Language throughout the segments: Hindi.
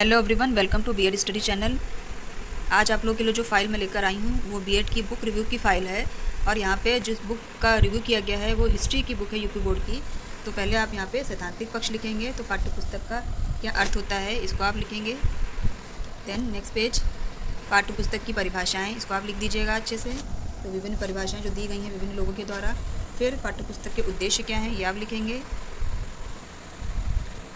Hello everyone, welcome to BEd study channel. आज आप लोगों के लिए जो फ़ाइल मैं लेकर आई हूँ वो बीएड की बुक रिव्यू की फ़ाइल है। और यहाँ पे जिस बुक का रिव्यू किया गया है वो हिस्ट्री की बुक है, यूपी बोर्ड की। तो पहले आप यहाँ पे सैद्धांतिक पक्ष लिखेंगे, तो पाठ्य पुस्तक का क्या अर्थ होता है इसको आप लिखेंगे। देन नेक्स्ट पेज पाठ्य पुस्तक की परिभाषाएँ, इसको आप लिख दीजिएगा अच्छे से। तो विभिन्न परिभाषाएँ जो दी गई हैं विभिन्न लोगों के द्वारा। फिर पाठ्य पुस्तक के उद्देश्य क्या हैं ये आप लिखेंगे।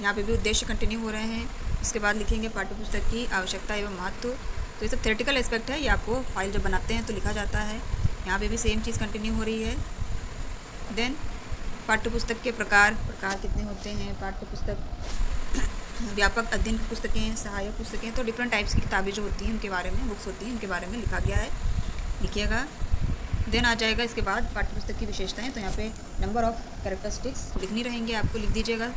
यहाँ पे भी उद्देश्य कंटिन्यू हो रहे हैं। इसके बाद लिखेंगे पाठ्य पुस्तक की आवश्यकता एवं महत्व। तो ये सब थ्योरेटिकल एस्पेक्ट है, ये आपको फाइल जब बनाते हैं तो लिखा जाता है। यहाँ पे भी सेम चीज़ कंटिन्यू हो रही है। देन पाठ्य पुस्तक के प्रकार कितने होते हैं। पाठ्य पुस्तक व्यापक अध्ययन की पुस्तकें, सहायक पुस्तकें, तो डिफरेंट टाइप्स की किताबें जो होती हैं उनके बारे में, बुक्स होती हैं उनके बारे में लिखा गया है, लिखिएगा। देन आ जाएगा इसके बाद पाठ्य पुस्तक की विशेषताएँ। तो यहाँ पे नंबर ऑफ़ कैरेक्टरिस्टिक्स लिखनी रहेंगे, आपको लिख दीजिएगा।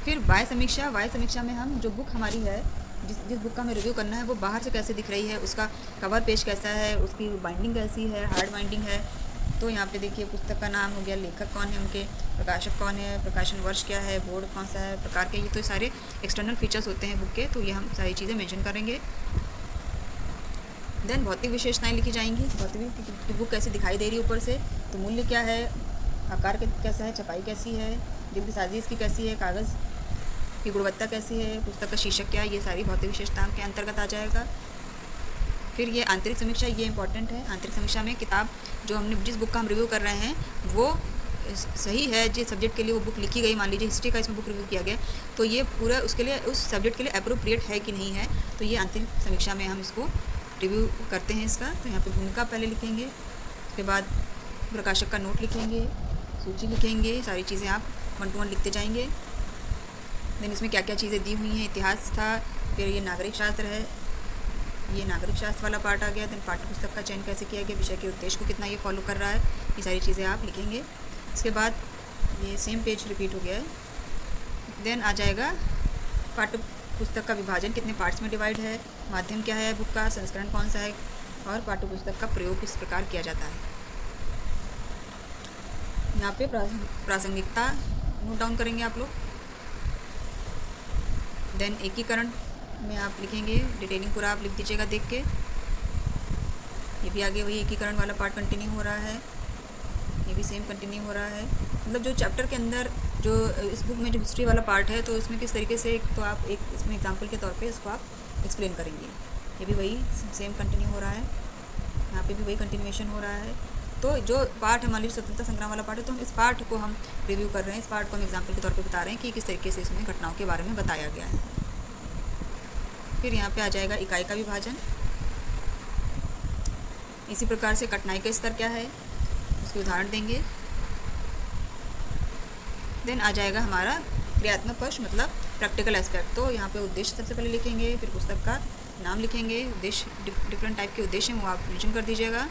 फिर वाय समीक्षा में हम जो बुक हमारी है, जिस बुक का हमें रिव्यू करना है वो बाहर से कैसे दिख रही है, उसका कवर पेज कैसा है, उसकी बाइंडिंग कैसी है, हार्ड बाइंडिंग है। तो यहाँ पे देखिए पुस्तक का नाम हो गया, लेखक कौन है, उनके प्रकाशक कौन है, प्रकाशन वर्ष क्या है, बोर्ड कौन सा है, प्रकार के, ये तो सारे एक्सटर्नल फीचर्स होते हैं बुक के, तो ये हम सारी चीज़ें मेंशन करेंगे। देन भौतिक विशेषताएँ लिखी जाएंगी, भौतिक बुक कैसी दिखाई दे रही है ऊपर से, तो मूल्य क्या है, आकार कैसा है, छपाई कैसी है, जल्द साजी इसकी कैसी है, कागज़ की गुणवत्ता कैसी है, पुस्तक का शीर्षक क्या है, ये सारी भौतिक विशेषताओं के अंतर्गत आ जाएगा। फिर ये आंतरिक समीक्षा, ये इंपॉर्टेंट है। आंतरिक समीक्षा में किताब जो हमने जिस बुक का हम रिव्यू कर रहे हैं वो सही है, जिस सब्जेक्ट के लिए वो बुक लिखी गई, मान लीजिए हिस्ट्री का इसमें बुक रिव्यू किया गया, तो ये पूरा उसके लिए, उस सब्जेक्ट के लिए अप्रोप्रिएट है कि नहीं है, तो ये आंतरिक समीक्षा में हम इसको रिव्यू करते हैं इसका। तो यहाँ पर भूमिका पहले लिखेंगे, उसके बाद प्रकाशक का नोट लिखेंगे, सूची लिखेंगे, सारी चीज़ें आप 1 to 1 लिखते जाएंगे। देन इसमें क्या क्या चीज़ें दी हुई हैं, इतिहास था, फिर ये नागरिक शास्त्र है, ये नागरिक शास्त्र वाला पार्ट आ गया। देन पाठ्य पुस्तक का चयन कैसे किया गया, विषय के उद्देश्य को कितना ये फॉलो कर रहा है, ये सारी चीज़ें आप लिखेंगे। इसके बाद ये सेम पेज रिपीट हो गया है। देन आ जाएगा पाठ्य पुस्तक का विभाजन कितने पार्ट्स में डिवाइड है, माध्यम क्या है बुक का, संस्करण कौन सा है, और पाठ्य पुस्तक का प्रयोग किस प्रकार किया जाता है। यहाँ पे प्रासंगिकता नोट डाउन करेंगे आप लोग। देन एकीकरण में आप लिखेंगे, डिटेलिंग पूरा आप लिख दीजिएगा देख के। ये भी आगे वही एकीकरण वाला पार्ट कंटिन्यू हो रहा है, ये भी सेम कंटिन्यू हो रहा है। मतलब जो चैप्टर के अंदर जो इस बुक में जो हिस्ट्री वाला पार्ट है, तो इसमें किस तरीके से, तो आप एक इसमें एग्जांपल के तौर पे इसको आप एक्सप्लेन करेंगे। ये भी वही सेम कंटिन्यू हो रहा है, यहाँ पे भी वही कंटिन्यूएशन हो रहा है। तो जो पार्ट हमारी स्वतंत्रता संग्राम वाला पार्ट है, तो हम इस पार्ट को हम रिव्यू कर रहे हैं, इस पार्ट को हम एग्जाम्पल के तौर पे बता रहे हैं कि किस तरीके से इसमें घटनाओं के बारे में बताया गया है। फिर यहाँ पे आ जाएगा इकाई का विभाजन। इसी प्रकार से कठिनाई का स्तर क्या है उसके उदाहरण देंगे। देन आ जाएगा हमारा क्रियात्मक पक्ष, मतलब प्रैक्टिकल एस्पेक्ट। तो यहाँ पे उद्देश्य सबसे पहले लिखेंगे, फिर पुस्तक का नाम लिखेंगे, उद्देश्य डिफरेंट टाइप के उद्देश्य हैं वो आप मेंशन कर दीजिएगा।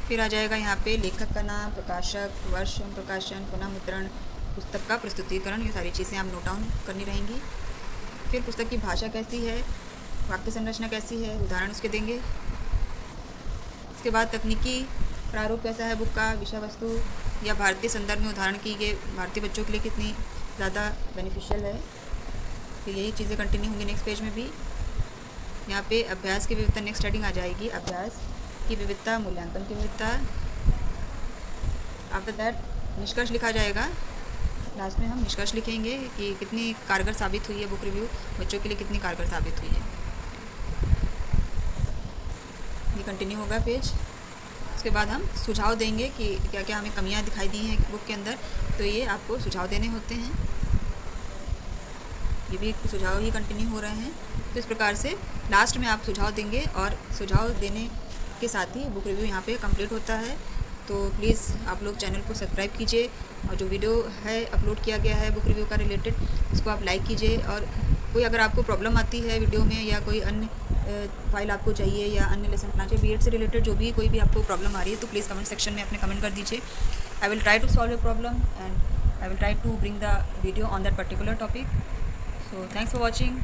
फिर आ जाएगा यहाँ पे लेखक का नाम, प्रकाशक, वर्ष, प्रकाशन, पुनः मुद्रण, पुस्तक का प्रस्तुतिकरण, ये सारी चीज़ें आप नोट डाउन करनी रहेंगी। फिर पुस्तक की भाषा कैसी है, वाक्य संरचना कैसी है, उदाहरण उसके देंगे। इसके बाद तकनीकी प्रारूप कैसा है बुक का, विषय वस्तु या भारतीय संदर्भ में उदाहरण की ये भारतीय बच्चों के लिए कितनी ज़्यादा बेनिफिशियल है। फिर यही चीज़ें कंटिन्यू होंगी नेक्स्ट पेज में भी। यहाँ पे अभ्यास की विविधता, नेक्स्ट हेडिंग आ जाएगी अभ्यास की विविधता, मूल्यांकन की विविधता। आफ्टर दैट निष्कर्ष लिखा जाएगा, लास्ट में हम निष्कर्ष लिखेंगे कि कितनी कारगर साबित हुई है बुक रिव्यू, बच्चों के लिए कितनी कारगर साबित हुई है। ये कंटिन्यू होगा पेज। उसके बाद हम सुझाव देंगे कि क्या क्या हमें कमियां दिखाई दी हैं बुक के अंदर, तो ये आपको सुझाव देने होते हैं। ये भी सुझाव ही कंटिन्यू हो रहे हैं। तो इस प्रकार से लास्ट में आप सुझाव देंगे, और सुझाव देने के साथ ही बुक रिव्यू यहाँ पे कंप्लीट होता है। तो प्लीज़ आप लोग चैनल को सब्सक्राइब कीजिए, और जो वीडियो है अपलोड किया गया है बुक रिव्यू का रिलेटेड, उसको आप लाइक कीजिए। और कोई अगर आपको प्रॉब्लम आती है वीडियो में, या कोई अन्य फाइल आपको चाहिए, या अन्य लेसन पढ़ना चाहिए बीएड से रिलेटेड, जो भी कोई भी आपको प्रॉब्लम आ रही है, तो प्लीज़ कमेंट सेक्शन में अपने कमेंट कर दीजिए। I will try to solve your problem and I will try to bring the video on that particular topic. So thanks for watching.